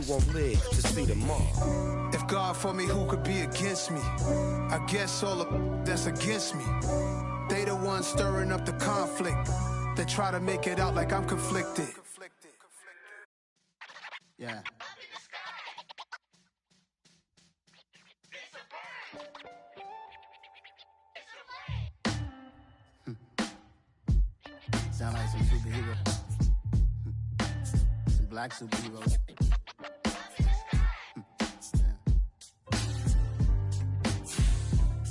flew on legs to see tomorrow. If God for me, who could be against me? I guess all the that's against me. They the ones stirring up the conflict. They try to make it out like I'm conflicted. Yeah. Sound like some superhero. Some black superheroes.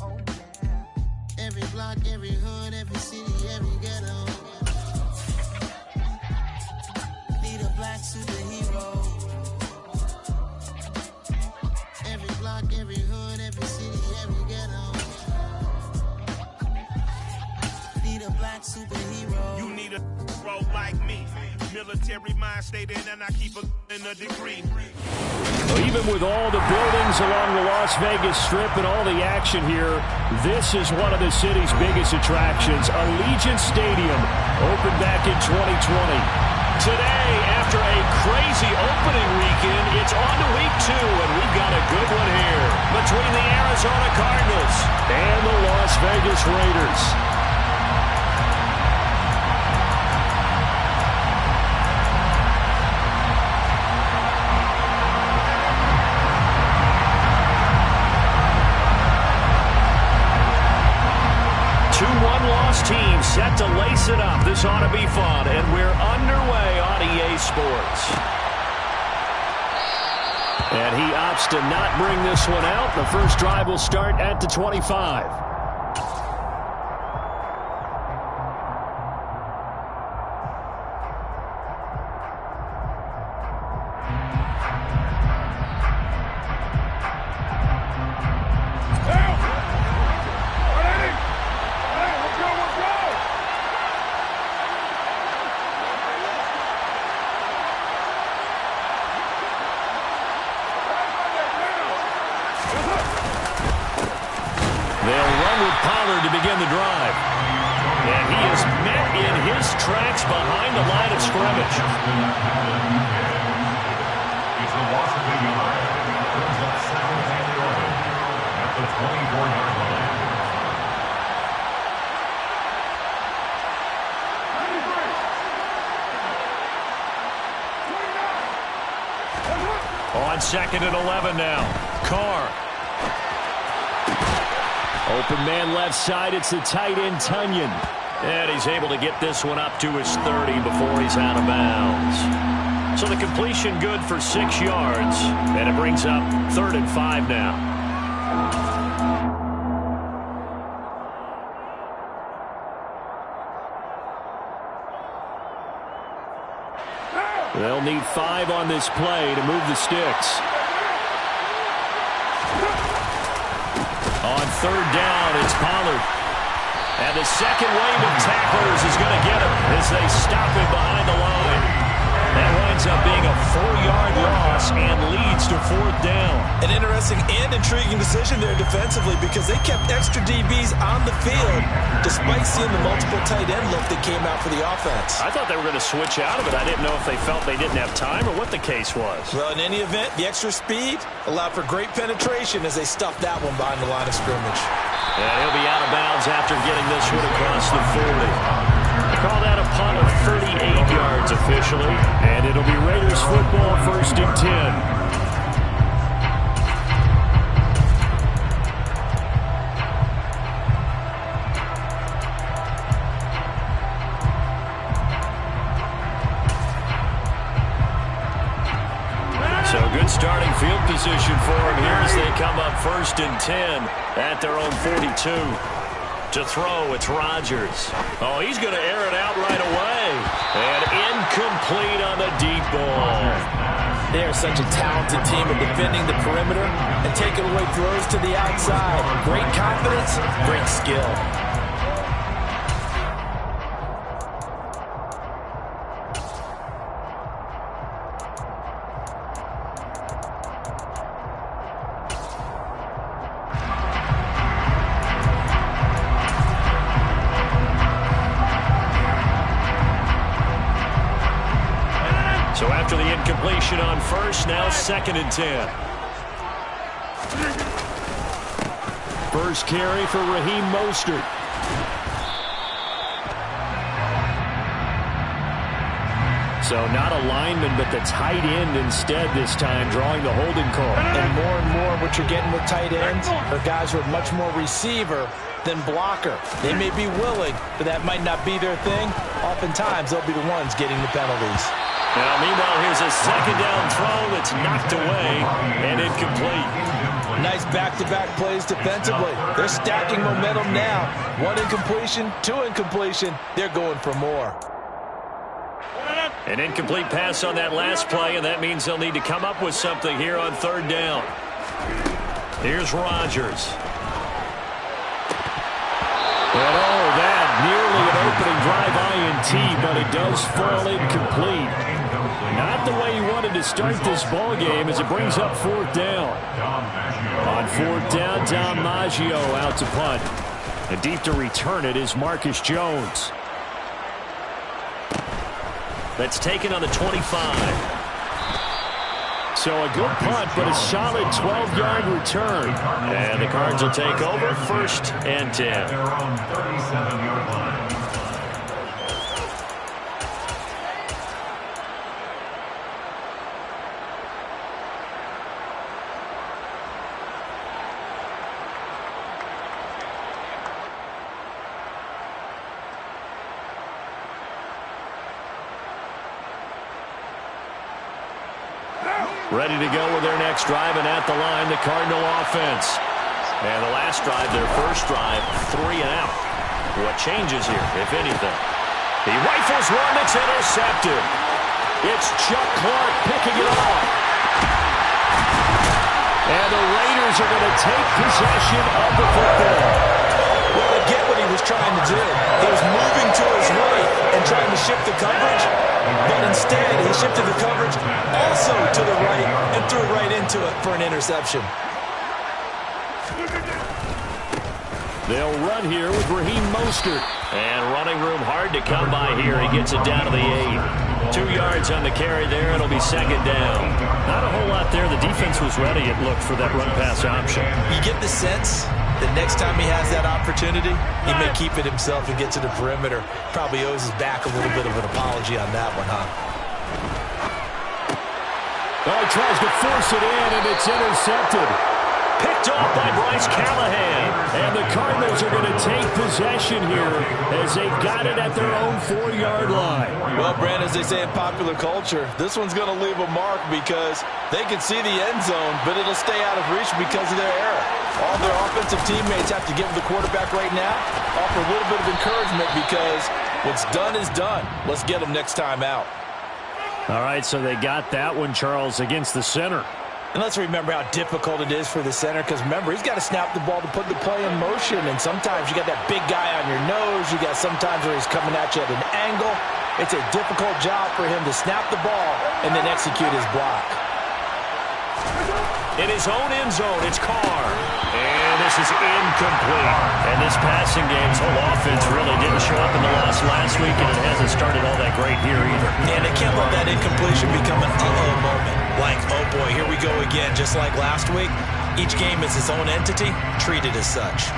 Oh yeah. Every block, every hood, every city, every ghetto. Need a black superhero. Every block, every hood, every city, every ghetto. Need a black superhero. You need a bro like me. Military mind state and I keep in a degree. Well, even with all the buildings along the Las Vegas Strip and all the action here, this is one of the city's biggest attractions. Allegiant Stadium opened back in 2020. Today, after a crazy opening weekend, it's on to week 2, and we've got a good one here between the Arizona Cardinals and the Las Vegas Raiders. Team set to lace it up. This ought to be fun, and we're underway on EA Sports. And he opts to not bring this one out. The first drive will start at the 25. To begin the drive. And he is met in his tracks behind the line of scrimmage. He's the Washington United. Brings up second and 11 at the 24-yard line. On second and 11 now. Carr. Open man left side, it's the tight end, Tunyon. And he's able to get this one up to his 30 before he's out of bounds. So the completion good for 6 yards, and it brings up 3rd and 5 now. They'll need 5 on this play to move the sticks. On 3rd down, it's Pollard. And the second wave of tacklers is going to get him as they stop him behind the line. That winds up being a 4-yard loss and leads to 4th down. An interesting and intriguing decision there defensively because they kept extra DBs on the field despite seeing the multiple tight end look that came out for the offense. I thought they were going to switch out of it. I didn't know if they felt they didn't have time or what the case was. Well, in any event, the extra speed allowed for great penetration as they stuffed that one behind the line of scrimmage. And he'll be out of bounds after getting this one across the 40. They call that a punt of 38 yards officially, and it'll be Raiders football 1st and 10. So good starting field position for him here as they come up 1st and 10 at their own 42. To throw, it's Rodgers. Oh, he's going to air it out right away. And incomplete on the deep ball. They are such a talented team at defending the perimeter and taking away throws to the outside. Great confidence, great skill. after the incompletion on first. Now 2nd and 10. First carry for Raheem Mostert. So not a lineman, but the tight end instead this time, drawing the holding call. And more what you're getting with tight ends are guys who are much more receiver than blocker. They may be willing, but that might not be their thing. Oftentimes, they'll be the ones getting the penalties. Now, meanwhile, here's a 2nd down throw that's knocked away and incomplete. Nice back-to-back plays defensively. They're stacking momentum now. 1 incompletion, 2 incompletion. They're going for more. An incomplete pass on that last play, and that means they'll need to come up with something here on 3rd down. Here's Rodgers. And that nearly an opening drive INT, but it does fall incomplete. Not the way he wanted to start this ball game as it brings up 4th down. On 4th down, Dom Maggio out to punt. And deep to return it is Marcus Jones. That's taken on the 25. So a good punt, but a solid 12-yard return. And the Cards will take over 1st and 10. Their own 37-yard line. Ready to go with their next drive, and at the line, the Cardinal offense. And the last drive, their first drive, 3 and out. What changes here, if anything? He rifles one that's intercepted. It's Chuck Clark picking it off. And the Raiders are going to take possession of the football. Well, I get what he was trying to do. He was moving to his right and trying to shift the coverage. But instead, he shifted the coverage also to the right and threw right into it for an interception. They'll run here with Raheem Mostert. And running room hard to come by here. He gets it down to the 8. 2 yards on the carry there. It'll be 2nd down. Not a whole lot there. The defense was ready, it looked, for that run-pass option. You get the sense that next time he has that opportunity, he may keep it himself and get to the perimeter. Probably owes his back a little bit of an apology on that one, huh? Oh, he tries to force it in, and it's intercepted. Picked off by Bryce Callahan. And the Cardinals are going to take possession here as they've got it at their own 4-yard line. Well, Brand, as they say in popular culture, this one's going to leave a mark because they can see the end zone, but it'll stay out of reach because of their error. All their offensive teammates have to give the quarterback right now, offer a little bit of encouragement because what's done is done. Let's get them next time out. All right, so they got that one, Charles, against the center. And let's remember how difficult it is for the center because, remember, he's got to snap the ball to put the play in motion. And sometimes you got that big guy on your nose. You got sometimes where he's coming at you at an angle. It's a difficult job for him to snap the ball and then execute his block. In his own end zone, it's Carr. And this is incomplete. And this passing game's whole offense really didn't show up in the loss last week, and it hasn't started all that great here either. And they can't let that incompletion become an uh-oh moment. Like, oh boy, here we go again. Just like last week, each game is its own entity, treated as such.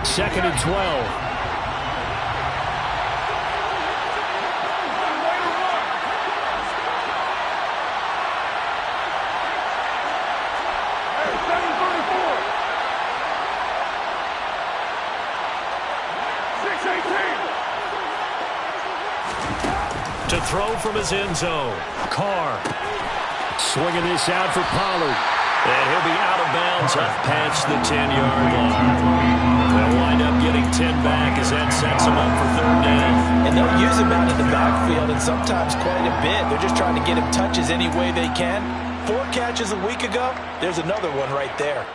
Second and 12. To throw from his end zone. Carr swinging this out for Pollard. And he'll be out of bounds up past the 10-yard line. They'll wind up getting 10 back as that sets them up for 3rd down. And they'll use him out in the backfield and sometimes quite a bit. They're just trying to get him touches any way they can. 4 catches a week ago. There's another one right there.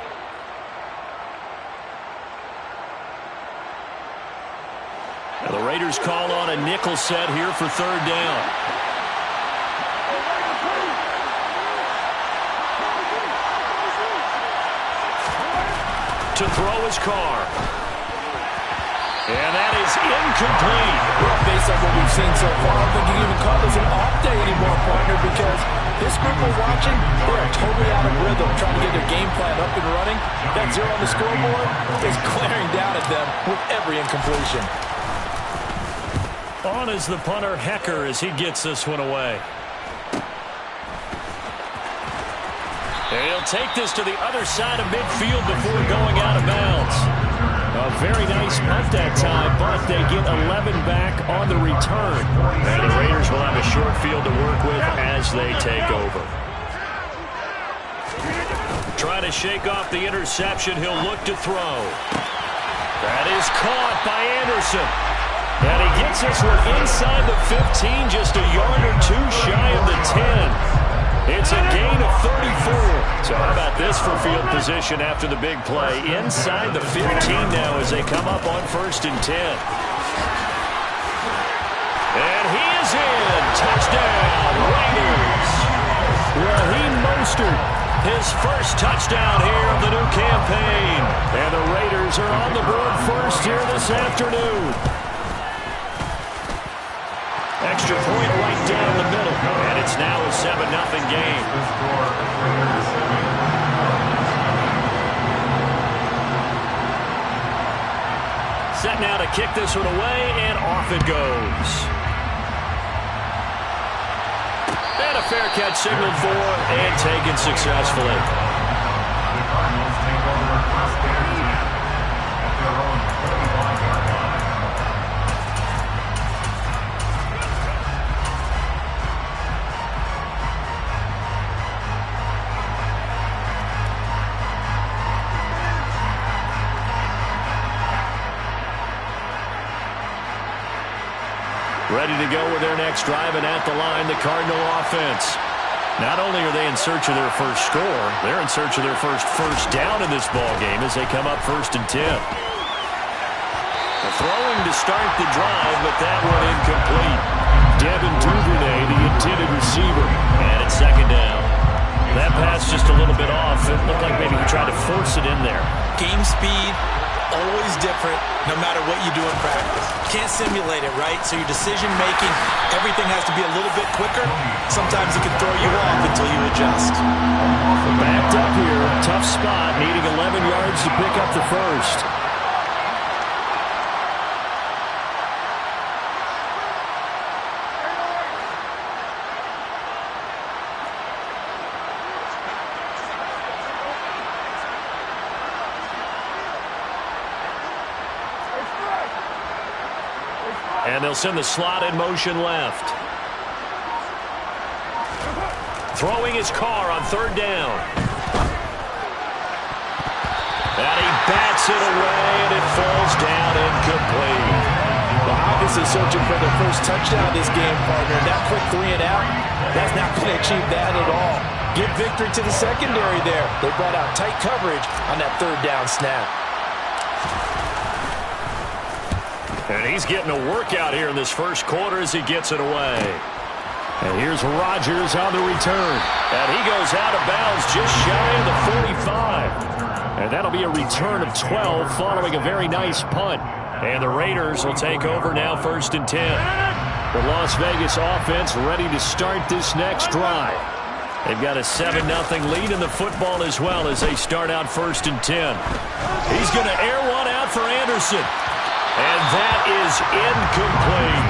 And the Raiders call on a nickel set here for 3rd down. to throw his car. And that is incomplete. Well, based on what we've seen so far, I don't think you can even call this an off day anymore, partner, because this group we're watching, they are totally out of rhythm, trying to get their game plan up and running. That 0 on the scoreboard is glaring down at them with every incompletion. On is the punter, Hecker, as he gets this one away. And he'll take this to the other side of midfield before going out of bounds. A very nice punt that time, but they get 11 back on the return. And the Raiders will have a short field to work with as they take over. Trying to shake off the interception, he'll look to throw. That is caught by Anderson. And he gets this one inside the 15, just a yard or two shy of the 10. It's a gain of 34. So how about this for field position after the big play? Inside the 15 now as they come up on 1st and 10. And he is in. Touchdown, Raiders. Raheem Mostert, his first touchdown here of the new campaign. And the Raiders are on the board first here this afternoon. Extra point right down the middle. And it's now a 7-0 game. Set now to kick this one away, and off it goes. And a fair catch signaled for and taken successfully. The Cardinals take over first and 10 at their own 35-yard line. Ready to go with their next drive, and at the line, the Cardinal offense. Not only are they in search of their first score, they're in search of their first down in this ball game as they come up 1st and 10. The throwing to start the drive, but that one incomplete. Devin Duvernay, the intended receiver, and it's 2nd down. That pass just a little bit off. It looked like maybe he tried to force it in there. Game speed, always different, no matter what you do in practice. Can't simulate it, right? So your decision-making, everything has to be a little bit quicker. Sometimes it can throw you off until you adjust. Backed up here, tough spot, needing 11 yards to pick up the first. And they'll send the slot in motion left. Throwing his car on 3rd down. And he bats it away, and it falls down incomplete. The Hawkins is searching for their first touchdown this game, partner. That quick 3 and out, that's not going to achieve that at all. Give victory to the secondary there. They brought out tight coverage on that 3rd down snap. And he's getting a workout here in this first quarter as he gets it away. And here's Rodgers on the return. And he goes out of bounds just shy of the 45. And that'll be a return of 12 following a very nice punt. And the Raiders will take over now 1st and 10. The Las Vegas offense ready to start this next drive. They've got a 7-0 lead in the football as well as they start out 1st and 10. He's going to air one out for Anderson. And that is incomplete.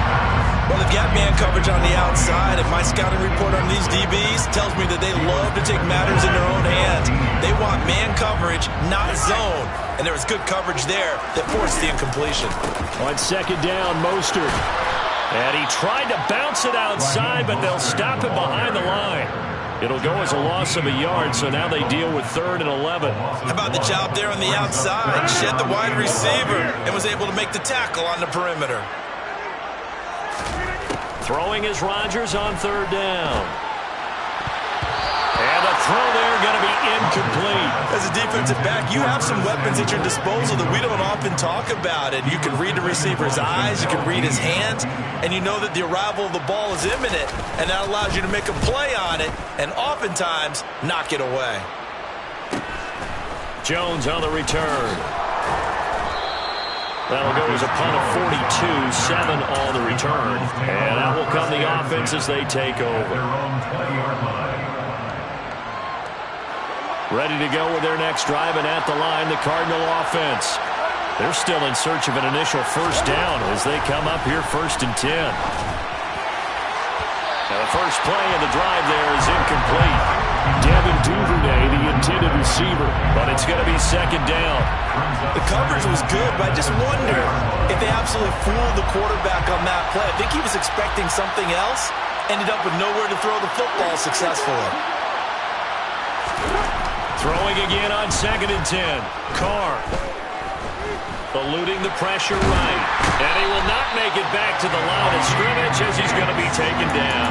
Well, the gap man coverage on the outside, and my scouting report on these DBs tells me that they love to take matters in their own hands. They want man coverage, not zone. And there was good coverage there that forced the incompletion. On 2nd down, Mostert. And he tried to bounce it outside, but they'll stop it behind the line. It'll go as a loss of a yard, so now they deal with 3rd and 11. How about the job there on the outside? Shed the wide receiver and was able to make the tackle on the perimeter. Throwing is Rodgers on 3rd down. And the throw there going to be incomplete. As a defensive back, you have some weapons at your disposal that we don't often talk about. And you can read the receiver's eyes, you can read his hands, and you know that the arrival of the ball is imminent. And that allows you to make a play on it and oftentimes knock it away. Jones on the return. That'll go as a punt of 42, 7 on the return. And that will come the offense as they take over. Ready to go with their next drive, and at the line, the Cardinal offense. They're still in search of an initial first down as they come up here 1st and 10. Now the first play of the drive there is incomplete. Devin Duvernay, the intended receiver, but it's going to be 2nd down. The coverage was good, but I just wonder if they absolutely fooled the quarterback on that play. I think he was expecting something else, ended up with nowhere to throw the football successfully. Throwing again on 2nd and 10. Carr eluding the pressure right. And he will not make it back to the line of scrimmage as he's going to be taken down.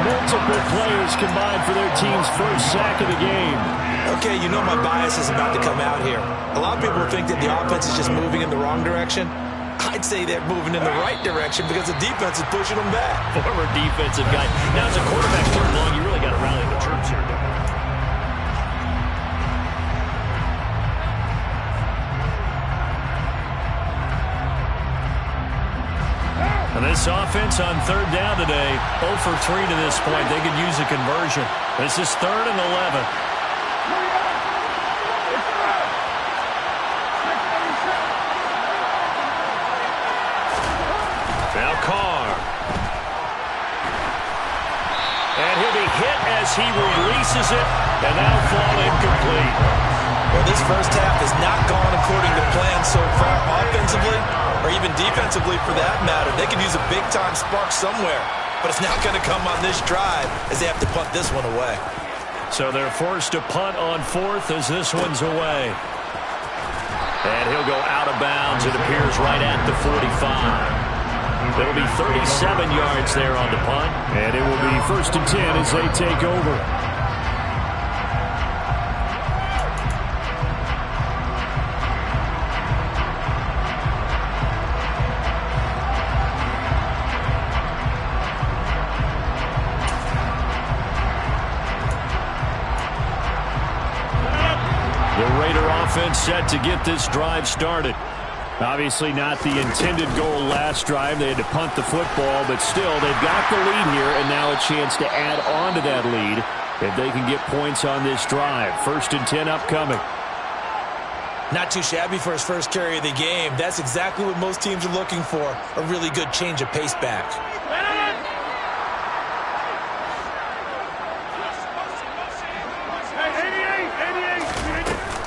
Multiple players combined for their team's first sack of the game. Okay, you know my bias is about to come out here. A lot of people think that the offense is just moving in the wrong direction. I'd say they're moving in the right direction because the defense is pushing them back. Former defensive guy. Now as a quarterback third long, you really got to rally the troops here. And this offense on 3rd down today, 0 for 3 to this point. They could use a conversion. This is 3rd and 11. Now Carr. And he'll be hit as he releases it, and that'll fall incomplete. Well, this first half has not gone according to plan so far, offensively or even defensively for that matter. They could use a big-time spark somewhere, but it's not going to come on this drive as they have to punt this one away. So they're forced to punt on 4th as this one's away. And he'll go out of bounds, it appears, right at the 45. It'll be 37 yards there on the punt, and it will be 1st and 10 as they take over. Offense set to get this drive started. Obviously not the intended goal last drive. They had to punt the football, but still they've got the lead here, and now a chance to add on to that lead if they can get points on this drive. 1st and 10 upcoming. Not too shabby for his first carry of the game. That's exactly what most teams are looking for, a really good change of pace back.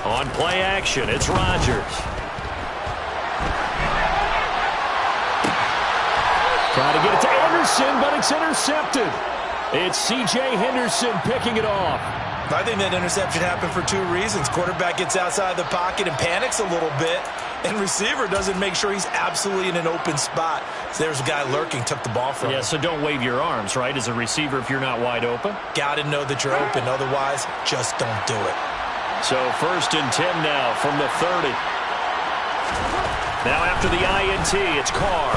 On play action, it's Rodgers. Trying to get it to Anderson, but it's intercepted. It's C.J. Henderson picking it off. I think that interception happened for 2 reasons. Quarterback gets outside the pocket and panics a little bit, and receiver doesn't make sure he's absolutely in an open spot. So there's a guy lurking, took the ball from him. Yeah, so don't wave your arms, right, as a receiver if you're not wide open. Got to know that you're open. Otherwise, just don't do it. So 1st and 10 now from the 30. Now after the INT, it's Carr.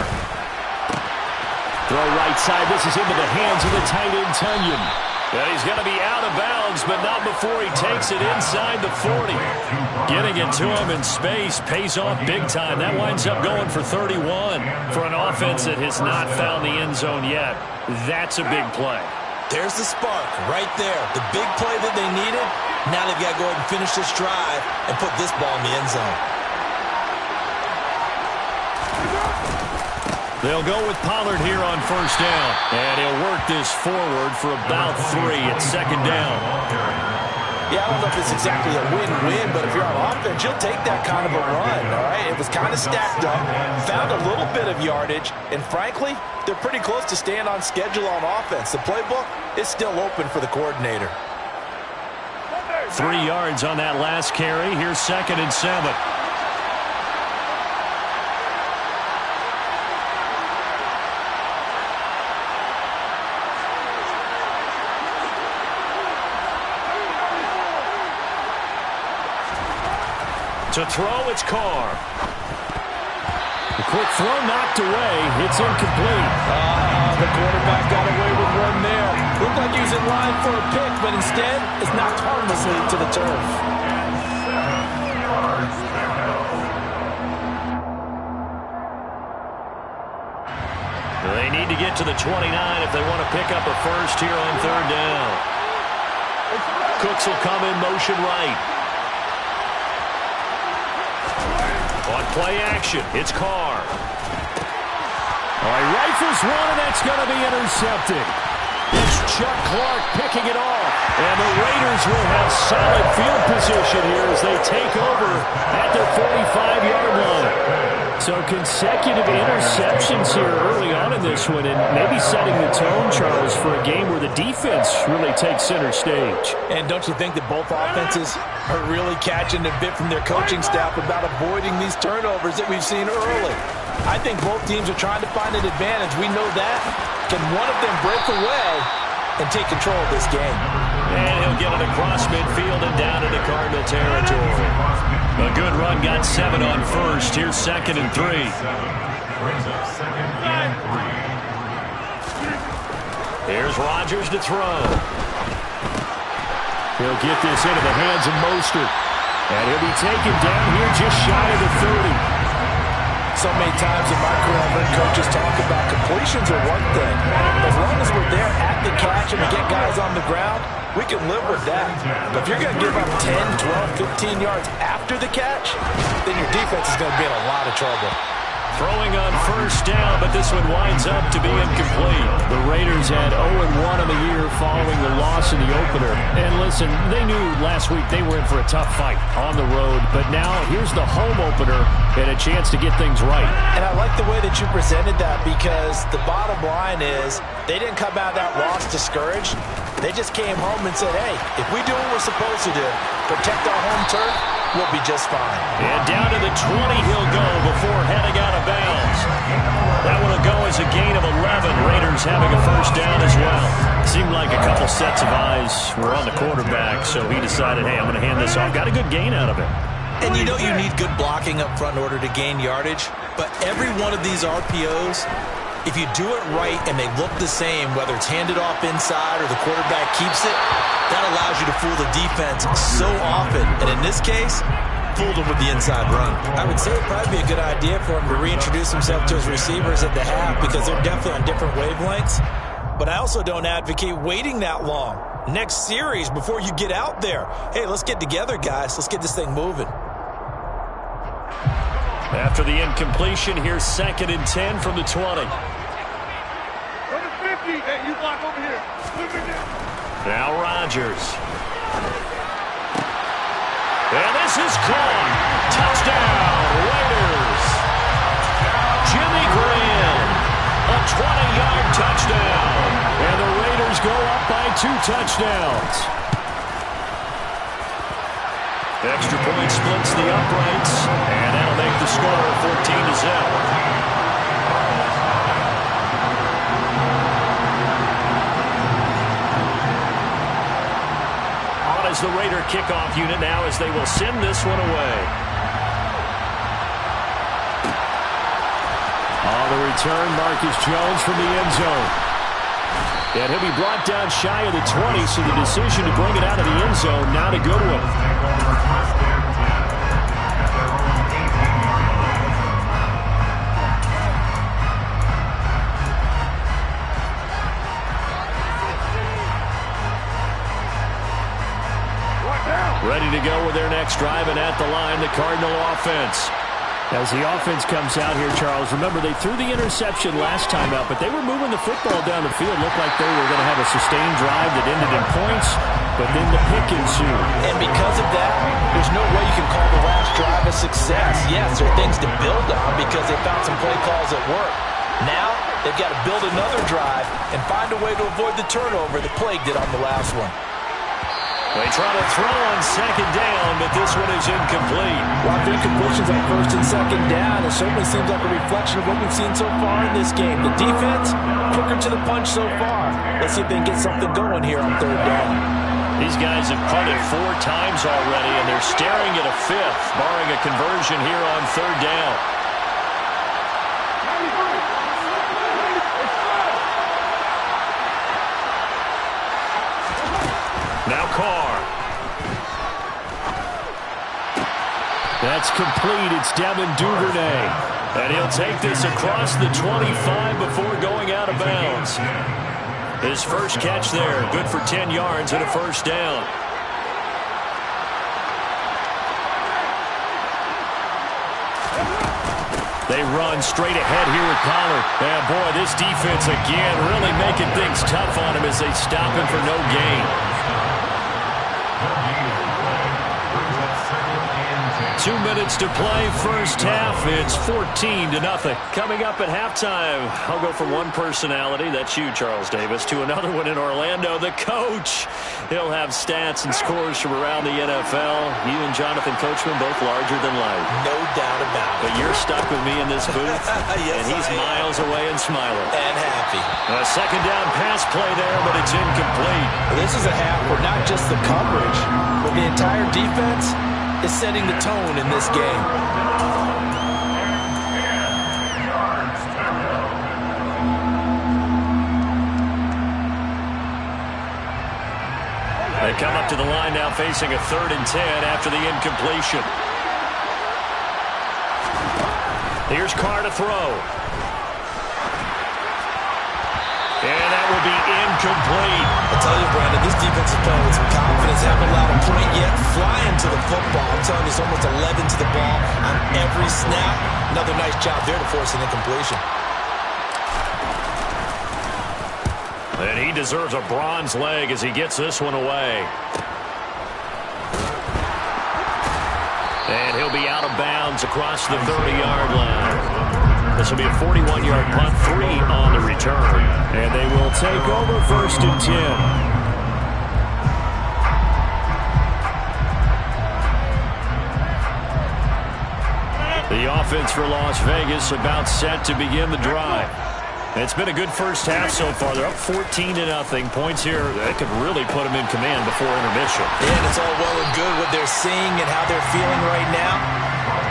Throw right side. This is into the hands of the tight end, Tunyon. And he's going to be out of bounds, but not before he takes it inside the 40. Getting it to him in space pays off big time. That winds up going for 31 for an offense that has not found the end zone yet. That's a big play. There's the spark right there. The big play that they needed. Now they've got to go ahead and finish this drive and put this ball in the end zone. They'll go with Pollard here on 1st down. And he'll work this forward for about 3 at 2nd down. Yeah, I don't know if it's exactly a win-win, but if you're on offense, you'll take that kind of a run, all right? It was kind of stacked up, found a little bit of yardage, and frankly, they're pretty close to staying on schedule on offense. The playbook is still open for the coordinator. 3 yards on that last carry. Here's 2nd and 7. To throw, it's Carr. The quick throw knocked away. It's incomplete. The quarterback got away with one there. Looked like he was in line for a pick, but instead, it's knocked harmlessly to the turf. need to get to the 29 if they want to pick up a first here on third down. Cooks will come in motion right. On play action, it's Carr. All right, rifles one, and that's going to be intercepted. It's Chuck Clark picking it off. And the Raiders will have solid field position here as they take over at their 45-yard line. So consecutive interceptions here early on in this one, and maybe setting the tone, Charles, for a game where the defense really takes center stage. And don't you think that both offenses are really catching a bit from their coaching staff about avoiding these turnovers that we've seen early? I think both teams are trying to find an advantage. We know that. Can one of them break away and take control of this game? And he'll get it across midfield and down into Cardinal territory. A good run, got 7 on first. Here's 2nd and 3. Brings up 2nd and 3. Here's Rodgers to throw. He'll get this into the hands of Mostert. And he'll be taken down here just shy of the 30. So many times in my career, I've heard coaches talk about completions are one thing. As long as we're there at the catch and we get guys on the ground, we can live with that. But if you're going to give up 10, 12, 15 yards after the catch, then your defense is going to be in a lot of trouble. Throwing on first down, but this one winds up to be incomplete. The Raiders had 0-1 in the year following the loss in the opener. And listen, they knew last week they were in for a tough fight on the road. But now here's the home opener and a chance to get things right. And I like the way that you presented that, because the bottom line is they didn't come out of that loss discouraged. They just came home and said, hey, if we do what we're supposed to do, protect our home turf, we'll be just fine. And down to the 20 he'll go before heading out of bounds. That one will go as a gain of 11. Raiders having a first down as well. Seemed like a couple sets of eyes were on the quarterback, so he decided, hey, I'm going to hand this off. Got a good gain out of it. And you know you need good blocking up front in order to gain yardage, but every one of these RPOs, if you do it right and they look the same, whether it's handed off inside or the quarterback keeps it, that allows you to fool the defense so often. And in this case, fooled him with the inside run. I would say it'd probably be a good idea for him to reintroduce himself to his receivers at the half, because they're definitely on different wavelengths. But I also don't advocate waiting that long. Next series, before you get out there, hey, let's get together, guys. Let's get this thing moving. After the incompletion, here's 2nd and 10 from the 20. Number 50, hey, you block over here. Now Rodgers. And this is caught. Touchdown, Raiders. Jimmy Graham, a 20-yard touchdown. And the Raiders go up by 2 touchdowns. Extra point splits the uprights, and that'll make the score 14-0. As the Raider kickoff unit now, as they will send this one away. On the return, Marcus Jones from the end zone. And he'll be brought down shy of the 20, so the decision to bring it out of the end zone, not a good one. Ready to go with their next drive, and at the line, the Cardinal offense. As the offense comes out here, Charles, remember they threw the interception last time out, but they were moving the football down the field. Looked like they were going to have a sustained drive that ended in points, but then the pick ensued. And because of that, there's no way you can call the last drive a success. Yes, there are things to build on because they found some play calls that work. Now, they've got to build another drive and find a way to avoid the turnover that plagued it on the last one. They try to throw on 2nd down, but this one is incomplete. Lots of incompletions on 1st and 2nd down. It certainly seems like a reflection of what we've seen so far in this game. The defense, quicker to the punch so far. Let's see if they can get something going here on 3rd down. These guys have punted 4 times already, and they're staring at a 5th, barring a conversion here on 3rd down. Now Carr. That That's complete. It's Devin Duvernay. And he'll take this across the 25 before going out of bounds. His first catch there, good for 10 yards and a first down. They run straight ahead here with Pollard. And boy, this defense again really making things tough on him as they stop him for no gain. 2 minutes to play, first half. It's 14-0. Coming up at halftime, I'll go from one personality, that's you, Charles Davis, to another one in Orlando, the coach. He'll have stats and scores from around the NFL. You and Jonathan Coachman both larger than life. No doubt about it. But you're stuck with me in this booth, yes, and he's miles away and smiling. And happy. A second down pass play there, but it's incomplete. This is a half where not just the coverage, but the entire defense is setting the tone in this game. They come up to the line now facing a 3rd and 10 after the incompletion. Here's Carr to throw. And that will be incomplete. I tell you, Brandon, this defense is playing with some confidence. Haven't allowed a point yet. Flying to the football. I'm telling you, it's almost 11 to the ball on every snap. Another nice job there to force an incompletion. And he deserves a bronze leg as he gets this one away. And he'll be out of bounds across the 30-yard line. This will be a 41-yard punt, 3 on the return. And they will take over 1st and 10. The offense for Las Vegas about set to begin the drive. It's been a good first half so far. They're up 14-0. Points here that could really put them in command before intermission. And it's all well and good what they're seeing and how they're feeling right now.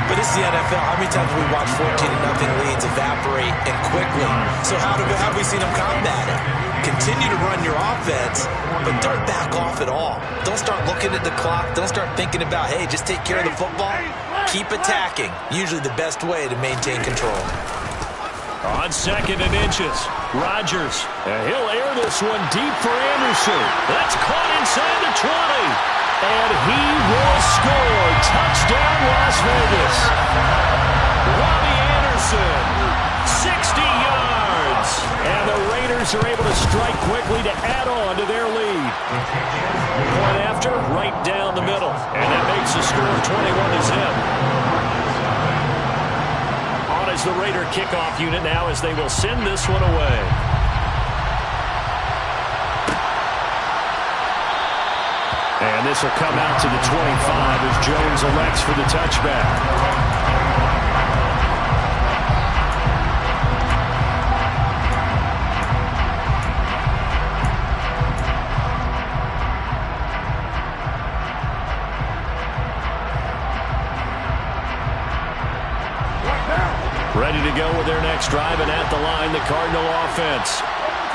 But it's the NFL. How many times have we watched 14-0 leads evaporate and quickly? So how have we seen them combat it? Continue to run your offense, but don't back off at all. Don't start looking at the clock. Don't start thinking about, hey, just take care of the football. Keep attacking. Usually the best way to maintain control. On 2nd and inches, Rodgers. And he'll air this one deep for Anderson. That's caught inside the 20. And he will score. Touchdown, Las Vegas. Robbie Anderson, 60 yards. And the Raiders are able to strike quickly to add on to their lead. Point after, right down the middle. And that makes the score 21-0. On as the Raider kickoff unit now as they will send this one away. And this will come out to the 25 as Jones elects for the touchback. Ready to go with their next drive, and at the line, the Cardinal offense.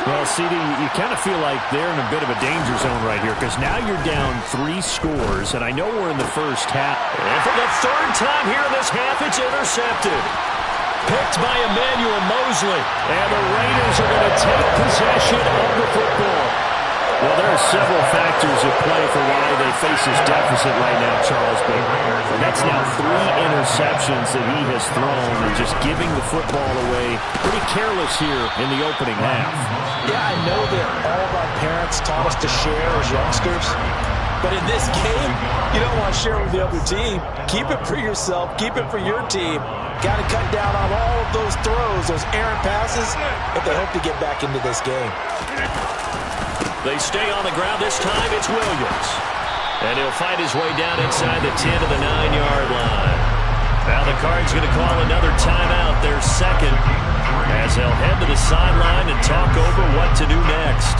Well, CD, you kind of feel like they're in a bit of a danger zone right here because now you're down 3 scores, and I know we're in the first half. And for the 3rd time here in this half, it's intercepted. Picked by Emmanuel Mosley, and the Raiders are going to take possession of the football. Well, there are several factors at play for why they face this deficit right now, Charles, but that's now 3 interceptions that he has thrown and just giving the football away pretty careless here in the opening half. Yeah, I know that all of our parents taught us to share as youngsters, but in this game, you don't want to share with the other team. Keep it for yourself. Keep it for your team. Got to cut down on all of those throws, those errant passes, if they hope to get back into this game. They stay on the ground. This time it's Williams. And he'll fight his way down inside the 10 to the 9-yard line. Now the Cards going to call another timeout, their 2nd, as they'll head to the sideline and talk over what to do next.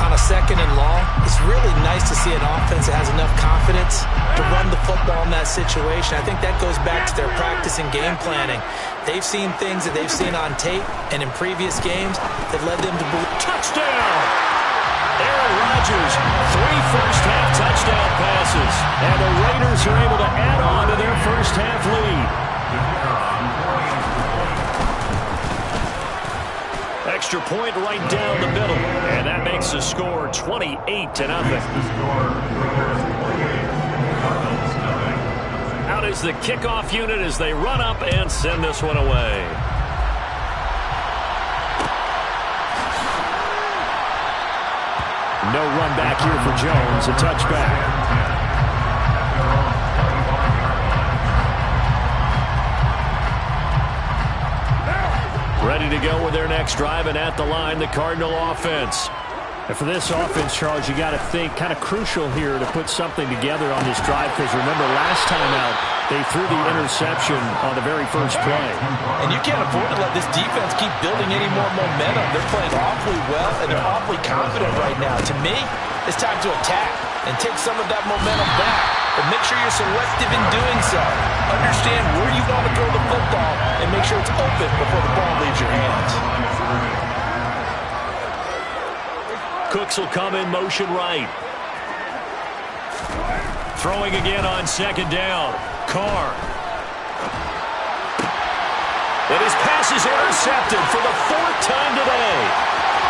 On a 2nd and long, it's really nice to see an offense that has enough confidence to run the football in that situation. I think that goes back to their practice and game planning. They've seen things that they've seen on tape and in previous games that led them to believe. Touchdown! Aaron Rodgers, 3 first-half touchdown passes. And the Raiders are able to add on to their first-half lead. Extra point right down the middle. And that makes the score 28-0. Out is the kickoff unit as they run up and send this one away. No run back here for Jones, a touchback. Ready to go with their next drive, and at the line, the Cardinal offense. And for this offense, Charles, you got to think kind of crucial here to put something together on this drive, because remember last time out, they threw the interception on the very first play. And you can't afford to let this defense keep building any more momentum. They're playing awfully well, and they're awfully confident right now. To me, it's time to attack and take some of that momentum back. But make sure you're selective in doing so. Understand where you want to throw the football and make sure it's open before the ball leaves your hands. Cooks will come in motion right. Throwing again on second down. Carr. And his pass is intercepted for the 4th time today.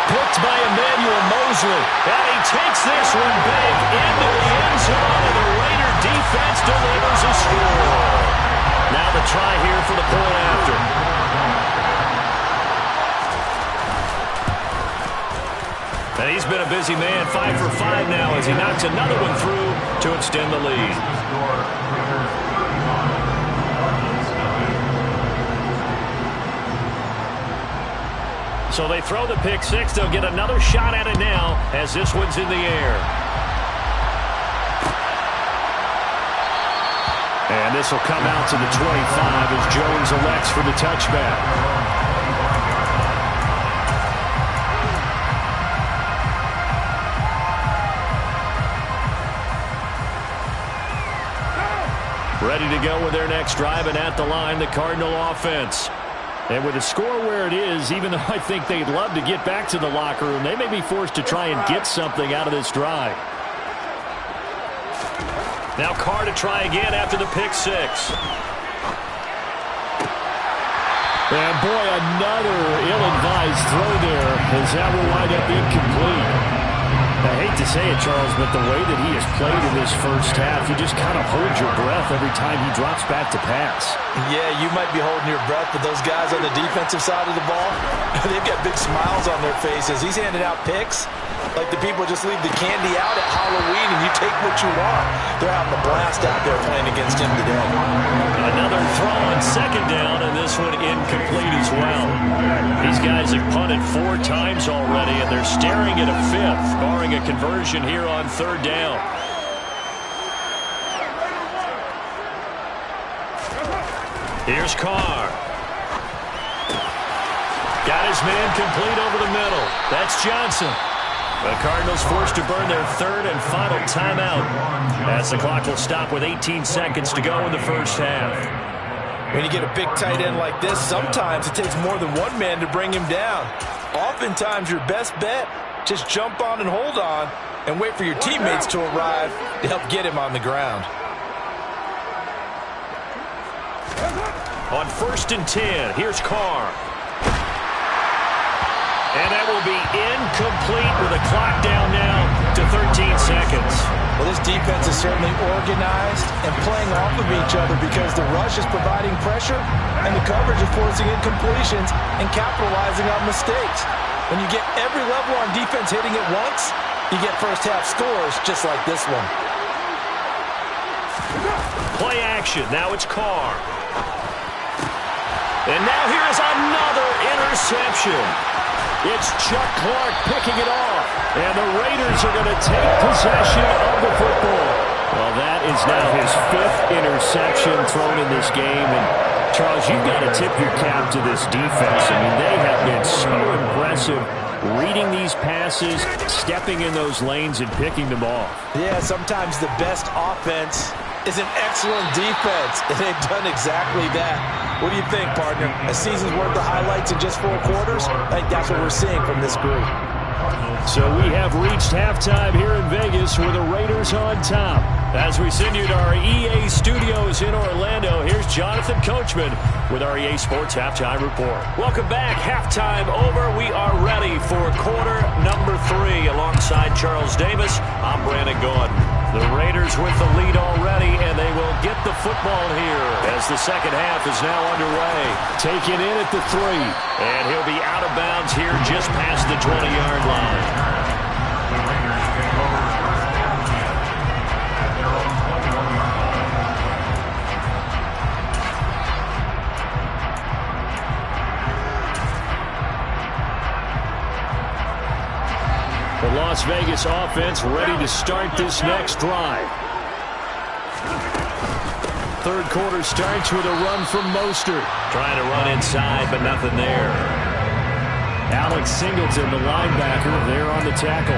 Picked by Emmanuel Mosley. And he takes this one big into the end zone, and the Raider defense delivers a score. Now the try here for the point after. And he's been a busy man, 5 for 5 now as he knocks another one through to extend the lead. So they throw the pick six. They'll get another shot at it now as this one's in the air. And this will come out to the 25 as Jones elects for the touchback. Ready to go with their next drive, and at the line, the Cardinal offense. And with the score where it is, even though I think they'd love to get back to the locker room, they may be forced to try and get something out of this drive. Now Carr to try again after the pick six. And boy, another ill-advised throw there as that will wind up incomplete. I hate to say it, Charles, but the way that he has played in this first half, you just kind of hold your breath every time he drops back to pass. Yeah, you might be holding your breath, but those guys on the defensive side of the ball, they've got big smiles on their faces. He's handing out picks like the people just leave the candy out at Halloween and you take what you want. They're having a blast out there playing against him today. Another throw on second down, and this one incomplete as well. These guys have punted 4 times already, and they're staring at a 5th, barring a conversion here on third down. Here's Carr. Got his man complete over the middle. That's Johnson. The Cardinals forced to burn their 3rd and final timeout as the clock will stop with 18 seconds to go in the first half. When you get a big tight end like this, sometimes it takes more than one man to bring him down. Oftentimes, your best bet, just jump on and hold on and wait for your teammates to arrive to help get him on the ground. On 1st and 10, here's Carr. And that will be incomplete with a clock down now to 13 seconds. Well, this defense is certainly organized and playing off of each other because the rush is providing pressure and the coverage is forcing incompletions and capitalizing on mistakes. When you get every level on defense hitting it once, you get first-half scores just like this one. Play action. Now it's Carr. And now here's another interception. It's Chuck Clark picking it off. And the Raiders are going to take possession of the football. Well, that is now his 5th interception thrown in this game. And, Charles, you've got to tip your cap to this defense. I mean, they have been so impressive reading these passes, stepping in those lanes, and picking them off. Yeah, sometimes the best offense is an excellent defense, and they've done exactly that. What do you think, partner? A season's worth of highlights in just 4 quarters? I think that's what we're seeing from this group. So we have reached halftime here in Vegas with the Raiders on top. As we send you to our EA studios in Orlando, here's Jonathan Coachman with our EA Sports Halftime Report. Welcome back. Halftime over. We are ready for quarter number 3. Alongside Charles Davis, I'm Brandon Gordon. The Raiders with the lead already, and they will get the football here as the second half is now underway. Taken in at the 3, and he'll be out of bounds here just past the 20-yard line. The Raiders take over first and 10 at their own 21-yard line. The Las Vegas offense ready to start this next drive. Third quarter starts with a run from Mostert. Trying to run inside, but nothing there. Alex Singleton, the linebacker, there on the tackle.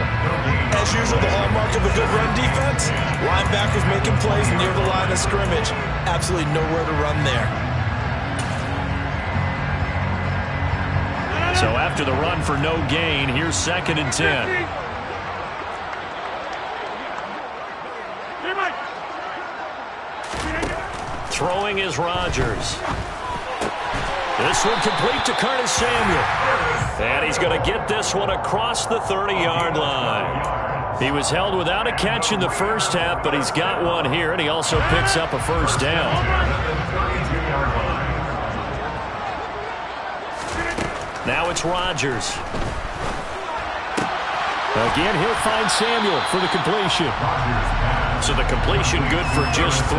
As usual, the hallmark of a good run defense, linebackers making plays near the line of scrimmage. Absolutely nowhere to run there. So after the run for no gain, here's 2nd and 10. Throwing is Rodgers. This one complete to Curtis Samuel. And he's going to get this one across the 30-yard line. He was held without a catch in the first half, but he's got one here, and he also picks up a first down. Now it's Rodgers. Again, he'll find Samuel for the completion. So the completion good for just 3.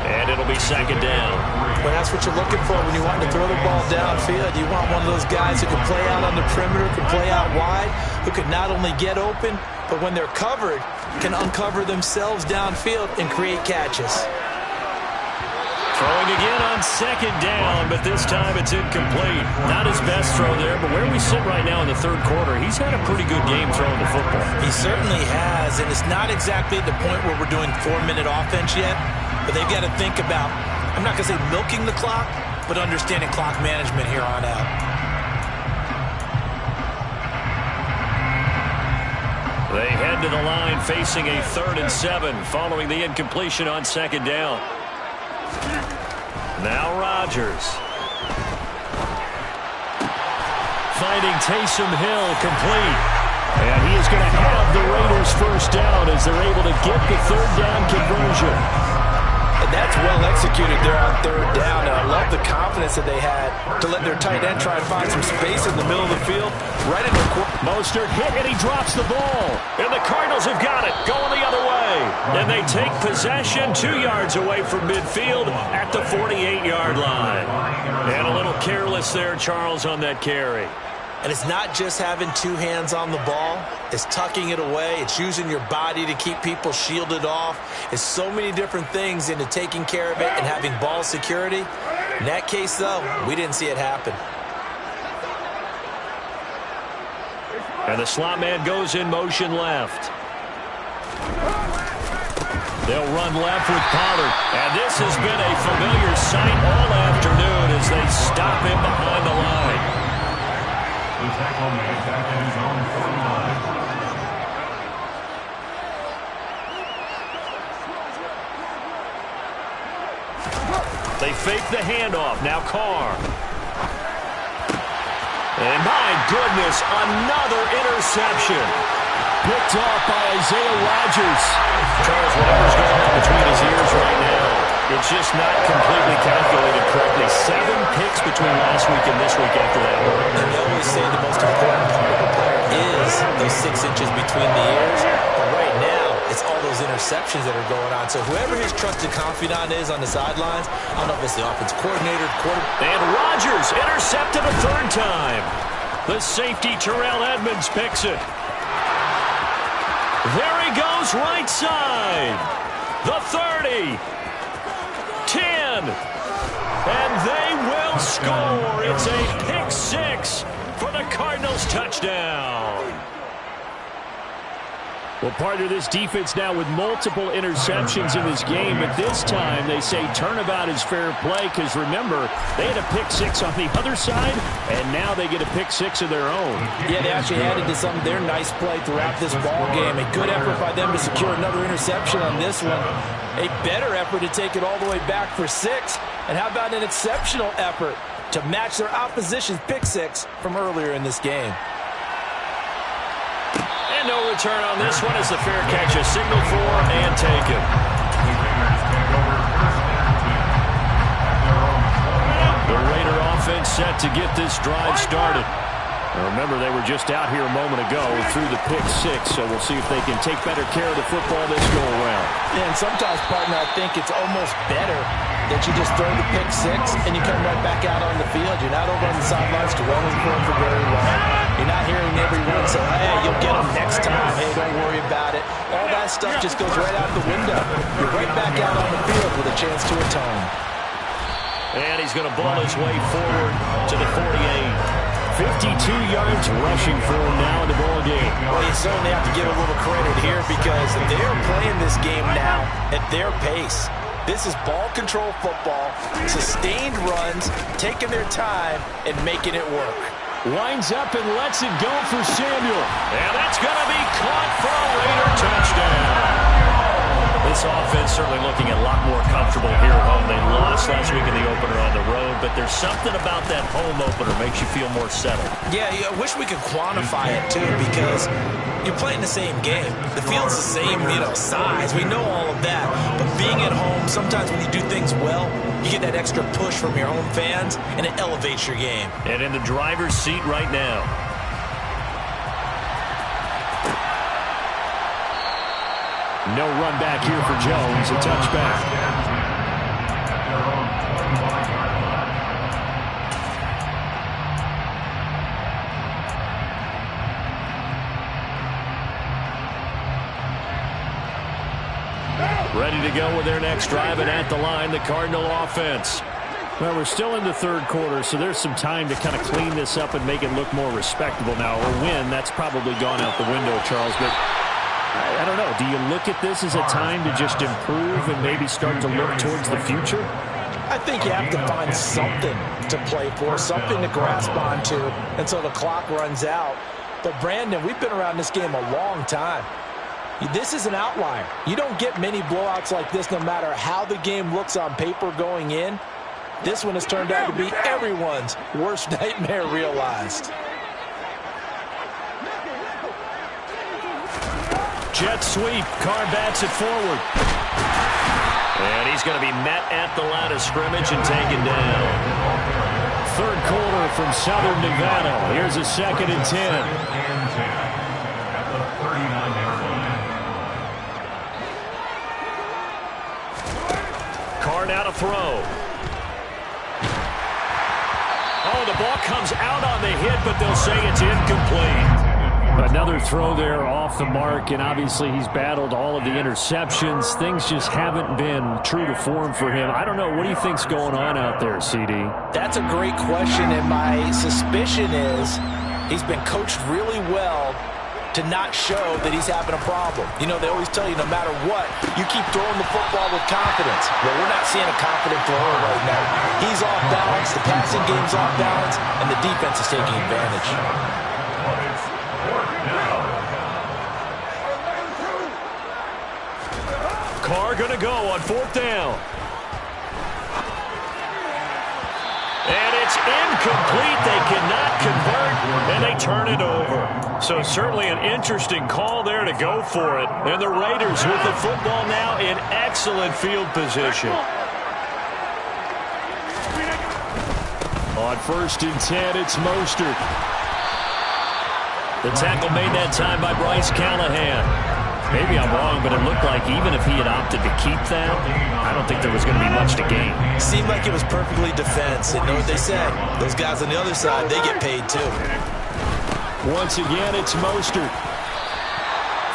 And it'll be 2nd down. But that's what you're looking for when you want to throw the ball downfield. You want one of those guys who can play out on the perimeter, can play out wide, who can not only get open, but when they're covered, can uncover themselves downfield and create catches. Throwing again on 2nd down, but this time it's incomplete. Not his best throw there, but where we sit right now in the third quarter, he's had a pretty good game throwing the football. He certainly has, and it's not exactly at the point where we're doing 4-minute offense yet, but they've got to think about, I'm not going to say milking the clock, but understanding clock management here on out. They head to the line facing a 3rd and 7 following the incompletion on 2nd down. Now Rodgers. Finding Taysom Hill complete. And he is going to have the Raiders first down as they're able to get the 3rd down conversion. And that's well executed there on 3rd down. And I love the confidence that they had to let their tight end try and find some space in the middle of the field. Right in the corner. Mostert hit and he drops the ball. And the Cardinals have got it. Going the other way. And they take possession 2 yards away from midfield at the 48-yard line. And a little careless there, Charles, on that carry. And it's not just having 2 hands on the ball. It's tucking it away. It's using your body to keep people shielded off. It's so many different things into taking care of it and having ball security. In that case, though, we didn't see it happen. And the slot man goes in motion left. They'll run left with Pollard. And this has been a familiar sight all afternoon as they stop him behind the line. The tackle made back in his own 49. They fake the handoff. Now Carr. And my goodness, another interception. Picked off by Isaiah Rodgers. Charles, whatever's going on between his ears right now, it's just not completely calculated correctly. 7 picks between last week and this week after that. And they always say the most important part of a player is those 6 inches between the ears. But right now, it's all those interceptions that are going on. So whoever his trusted confidant is on the sidelines, I don't know if it's the offense coordinator, And Rodgers intercepted a 3rd time. The safety, Terrell Edmonds, picks it. There he goes, right side. The 30. 10. And they will score. It's a pick 6 for the Cardinals touchdown. Well, partner, this defense now with multiple interceptions in this game, but this time they say turnabout is fair play because, remember, they had a pick-6 on the other side, and now they get a pick-6 of their own. Yeah, they actually added to some of their nice play throughout this ball game. A good effort by them to secure another interception on this one. A better effort to take it all the way back for 6. And how about an exceptional effort to match their opposition's pick-6 from earlier in this game. And no return on this one as the fair catch is signaled for and taken. The Raider offense set to get this drive started. And remember, they were just out here a moment ago through the pick-6, so we'll see if they can take better care of the football this go-around. Yeah, and sometimes, partner, I think it's almost better that you just throw the pick-6 and you come right back out on the field. You're not over on the sidelines dwelling for it for very long. You're not hearing everyone say, hey, you'll get them next time. Hey, don't worry about it. All that stuff just goes right out the window. You're right back out on the field with a chance to atone. And he's going to ball his way forward to the 48. 52 yards rushing for him now in the ball game. Well, you certainly have to give a little credit here because they're playing this game now at their pace. This is ball control football, sustained runs, taking their time and making it work. Winds up and lets it go for Samuel. And that's going to be caught for a Raider touchdown. This offense certainly looking a lot more comfortable here at home. They lost last week in the opener on the road, but there's something about that home opener makes you feel more settled. Yeah, I wish we could quantify it, too, because you're playing the same game. The field's the same, size. We know all of that. But being at home, sometimes when you do things well, you get that extra push from your home fans, and it elevates your game. And in the driver's seat right now. No run back here for Jones, a touchback. Ready to go with their next drive, and at the line, the Cardinal offense. Well, we're still in the third quarter, so there's some time to kind of clean this up and make it look more respectable now. A win, that's probably gone out the window, Charles, but I don't know. Do you look at this as a time to just improve and maybe start to look towards the future? I think you have to find something to play for, something to grasp onto until the clock runs out. But, Brandon, we've been around this game a long time. This is an outlier. You don't get many blowouts like this no matter how the game looks on paper going in. This one has turned out to be everyone's worst nightmare realized. Jet sweep. Carr bats it forward. And he's going to be met at the line of scrimmage and taken down. Third quarter from Southern Nevada. Here's a 2nd and 10. At the 39-yard line. Carr now to throw. Oh, the ball comes out on the hit, but they'll say it's incomplete. Another throw there off the mark, and obviously he's battled all of the interceptions. Things just haven't been true to form for him. I don't know. What do you think's going on out there, CD? That's a great question, and my suspicion is he's been coached really well to not show that he's having a problem. They always tell you no matter what, you keep throwing the football with confidence. Well, we're not seeing a confident thrower right now. He's off balance, the passing game's off balance, and the defense is taking advantage. Carr going to go on 4th down. And it's incomplete. They cannot convert, and they turn it over. So certainly an interesting call there to go for it. And the Raiders with the football now in excellent field position. On 1st and 10, it's Mostert. The tackle made that time by Bryce Callahan. Maybe I'm wrong, but it looked like even if he had opted to keep that, I don't think there was going to be much to gain. Seemed like it was perfectly defense. And know what they said? Those guys on the other side, they get paid too. Once again, it's Mostert.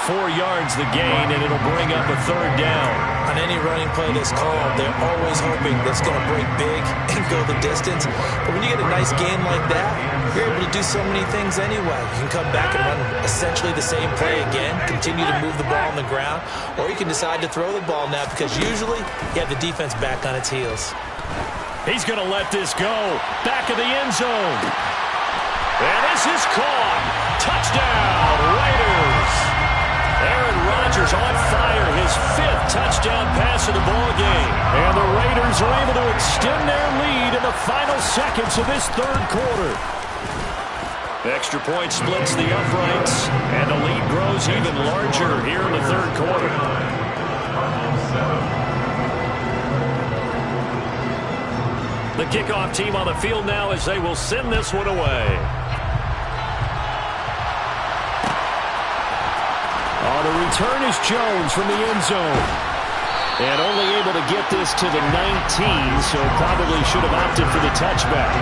4 yards the gain, and it'll bring up a 3rd down. On any running play that's called, they're always hoping that's going to break big and go the distance. But when you get a nice gain like that, you're able to do so many things anyway. You can come back and run essentially the same play again, continue to move the ball on the ground, or you can decide to throw the ball now because usually you have the defense back on its heels. He's going to let this go. Back of the end zone. And this is caught. Touchdown, Raiders. Aaron Rodgers on fire, his 5th touchdown pass of the ball game. And the Raiders are able to extend their lead in the final seconds of this 3rd quarter. Extra point splits the uprights, and the lead grows even larger here in the 3rd quarter. The kickoff team on the field now as they will send this one away. The return is Jones from the end zone. And only able to get this to the 19, so probably should have opted for the touchback.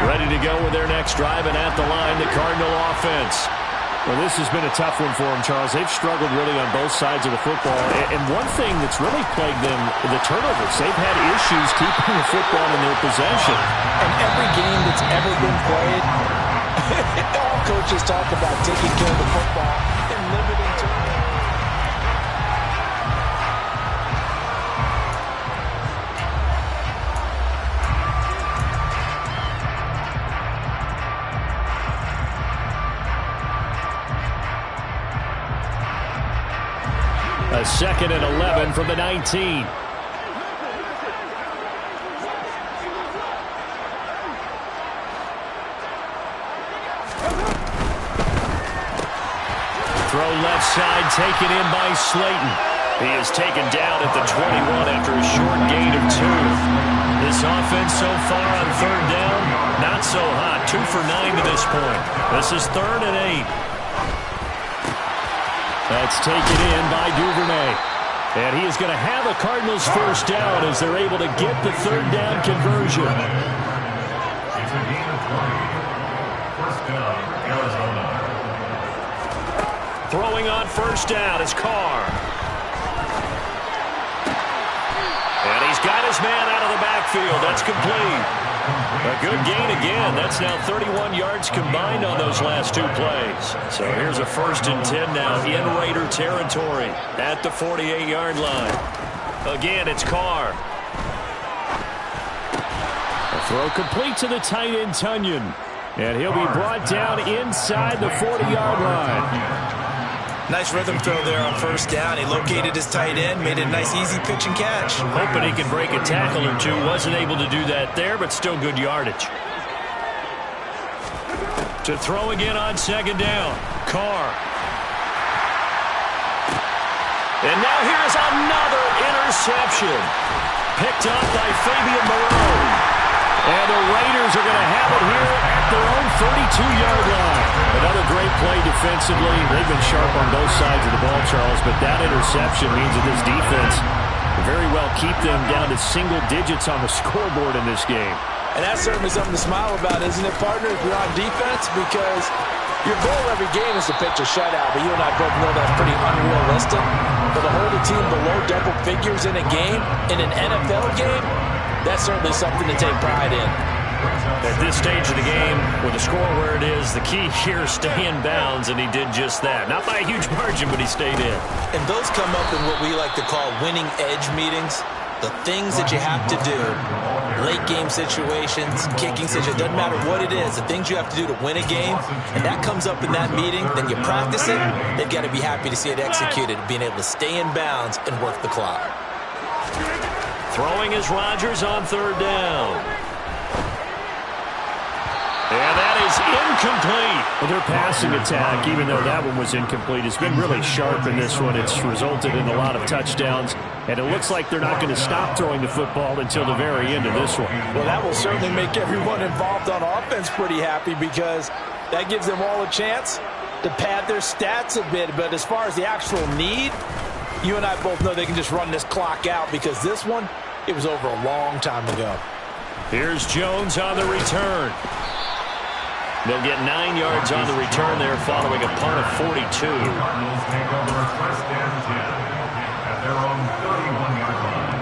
Ready to go with their next drive, and at the line, the Cardinal offense. Well, this has been a tough one for them, Charles. They've struggled really on both sides of the football. And one thing that's really plagued them, the turnovers. They've had issues keeping the football in their possession. And every game that's ever been played, all coaches talk about taking care of the football and limiting turnovers. A 2nd and 11 from the 19. Throw left side, taken in by Slayton. He is taken down at the 21 after a short gain of 2. This offense so far on 3rd down, not so hot. 2 for 9 to this point. This is 3rd and 8. That's taken in by Duvernay. And he is going to have a Cardinals 1st down as they're able to get the 3rd down conversion. It's a gain of 20. 1st down, Arizona. Throwing on 1st down is Carr. And he's got his man out of the backfield. That's complete. A good gain again. That's now 31 yards combined on those last 2 plays. So here's a 1st and 10 now in Raider territory at the 48-yard line. Again, it's Carr. A throw complete to the tight end, Tunyon. And he'll be brought down inside the 40-yard line. Nice rhythm throw there on 1st down. He located his tight end, made it a nice easy pitch and catch. Hoping he can break a tackle or 2. Wasn't able to do that there, but still good yardage. To throw again on 2nd down. Carr. And now here's another interception. Picked up by Fabian Moreau. And the Raiders are going to have it here at their own 32-yard line. Another great play defensively. They've been sharp on both sides of the ball, Charles, but that interception means that this defense will very well keep them down to single digits on the scoreboard in this game. And that's certainly something to smile about, isn't it, partner, if you're on defense? Because your goal every game is to pitch a shutout, but you and I both know that's pretty unrealistic. But to hold a team below double figures in a game, in an NFL game, that's certainly something to take pride in. At this stage of the game, with the score where it is, the key here is stay in bounds, and he did just that. Not by a huge margin, but he stayed in. And those come up in what we like to call winning edge meetings. The things that you have to do, late game situations, kicking situations, doesn't matter what it is, the things you have to do to win a game, and that comes up in that meeting, then you practice it, they've got to be happy to see it executed, being able to stay in bounds and work the clock. Throwing is Rodgers on 3rd down. And that is incomplete. Well, their passing attack, even though that one was incomplete, has been really sharp in this one. It's resulted in a lot of touchdowns, and it looks like they're not going to stop throwing the football until the very end of this one. Well, that will certainly make everyone involved on offense pretty happy because that gives them all a chance to pad their stats a bit. But as far as the actual need, you and I both know they can just run this clock out because this one, it was over a long time ago. Here's Jones on the return. They'll get 9 yards on the return there following a punt of 42. Cardinals take over first and 10 at their own 31-yard line.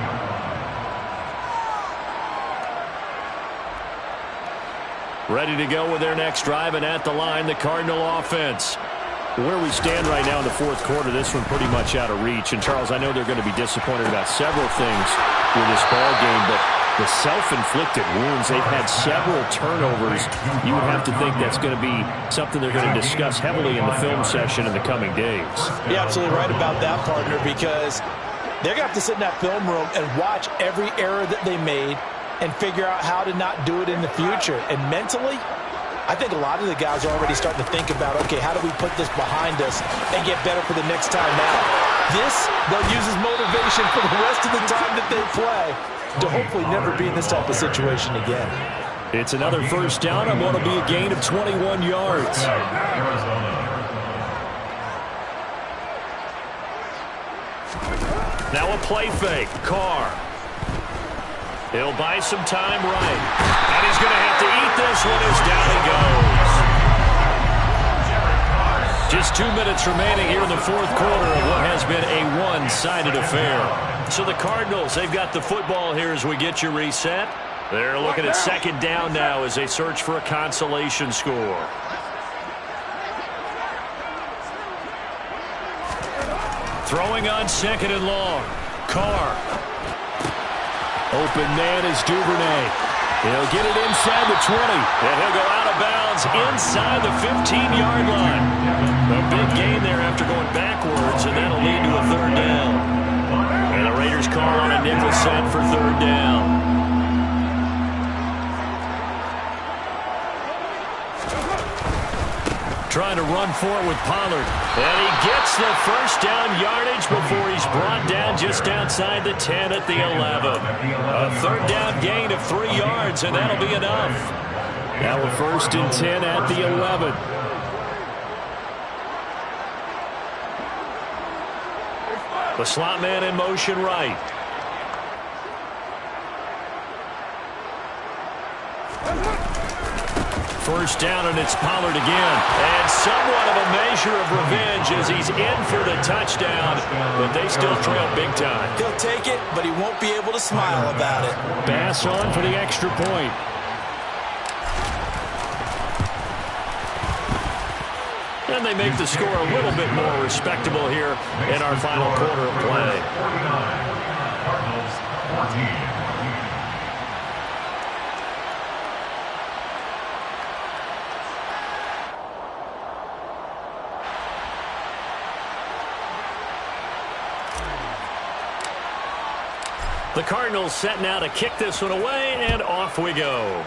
Ready to go with their next drive, and at the line, the Cardinal offense. Where we stand right now in the fourth quarter, this one pretty much out of reach. And, Charles, I know they're going to be disappointed about several things with this ball game, but the self-inflicted wounds, they've had several turnovers. You would have to think that's going to be something they're going to discuss heavily in the film session in the coming days. You're absolutely right about that, partner, because they're going to have to sit in that film room and watch every error that they made and figure out how to not do it in the future. And mentally, I think a lot of the guys are already starting to think about, okay, how do we put this behind us and get better for the next time out? This, they'll use as motivation for the rest of the time that they play to hopefully never be in this type of situation again. It's another first down on what will be a gain of 21 yards. Now a play fake. Carr. He'll buy some time right. And he's going to have to eat this one as down he goes. Just 2 minutes remaining here in the fourth quarter of what has been a one-sided affair. So the Cardinals, they've got the football here as we get you reset. They're looking at second down now as they search for a consolation score. Throwing on second and long. Carr. Open man is Duvernay. He'll get it inside the 20, and he'll go out of bounds inside the 15-yard line. A big gain there after going backwards, and that'll lead to a third down. And the Raiders call on a nickel set for third down. Trying to run for it with Pollard. And he gets the first down yardage before he's brought down just outside the 10 at the 11. A third down gain of 3 yards, and that'll be enough. Now a first and 10 at the 11. The slot man in motion right. First down, and it's Pollard again. And somewhat of a measure of revenge as he's in for the touchdown, but they still trail big time. He'll take it, but he won't be able to smile about it. Bass on for the extra point. And they make the score a little bit more respectable here in our final quarter of play. Cardinals 14. The Cardinals set now to kick this one away, and off we go.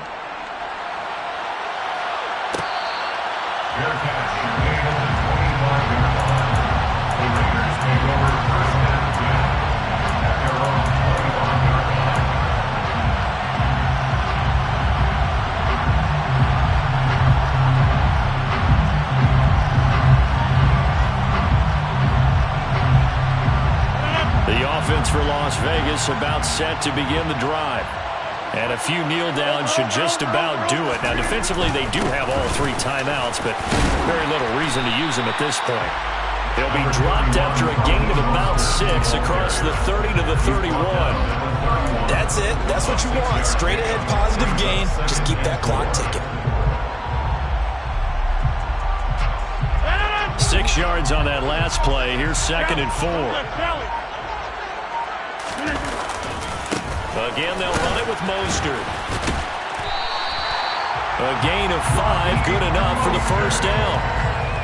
For Las Vegas about set to begin the drive. And a few kneel downs should just about do it. Now defensively they do have all 3 timeouts, but very little reason to use them at this point. They'll be dropped after a gain of about 6 across the 30 to the 31. That's it. That's what you want. Straight ahead positive gain. Just keep that clock ticking. 6 yards on that last play. Here's second and 4. Again, they'll run it with Mostert. A gain of 5, good enough for the first down.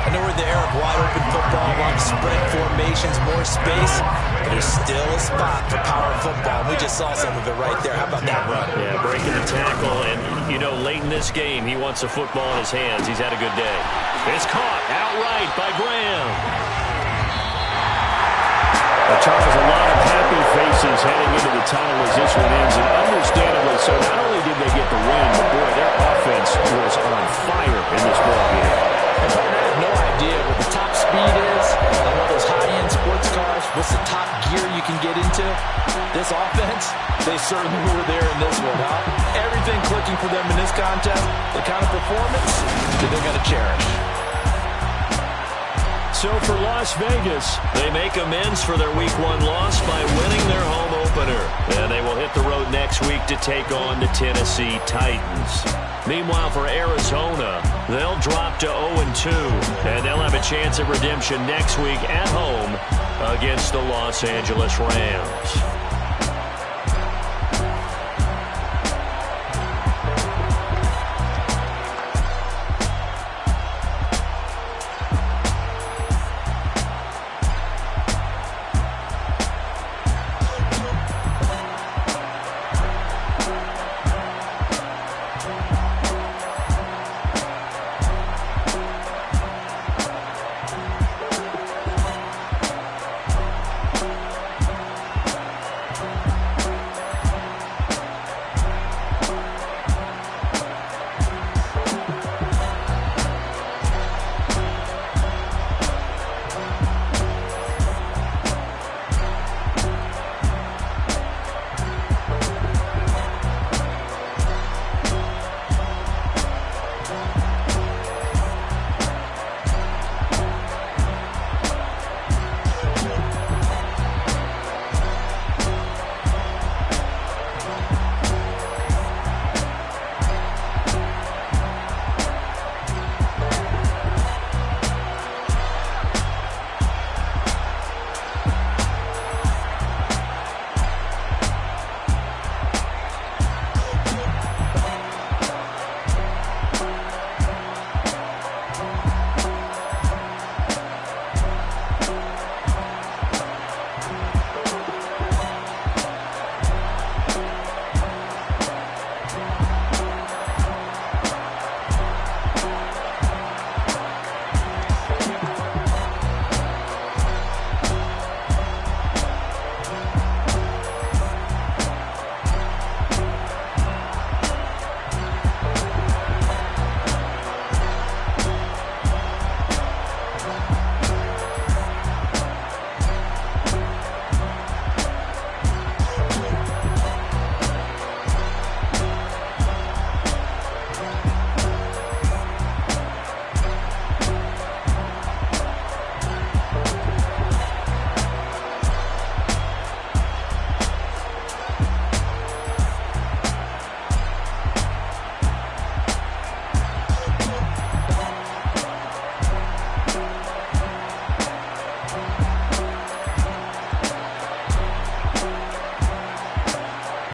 I know we're in the era of wide-open football, a lot of spread formations, more space, but there's still a spot for power football. We just saw some of it right there. How about that run? Yeah, breaking the tackle, and, you know, late in this game, he wants a football in his hands. He's had a good day. It's caught outright by Graham. Charles, a lot of happy faces heading into the tunnel as this one ends, and understandably so. Not only did they get the win, but boy, their offense was on fire in this ball game. I have no idea what the top speed is on one of those high-end sports cars. What's the top gear gear you can get into this offense, they certainly were there in this one, huh? Everything clicking for them in this contest, the kind of performance that they're going to cherish. So for Las Vegas, they make amends for their Week 1 loss by winning their home opener. And they will hit the road next week to take on the Tennessee Titans. Meanwhile, for Arizona, they'll drop to 0-2, and they'll have a chance at redemption next week at home against the Los Angeles Rams.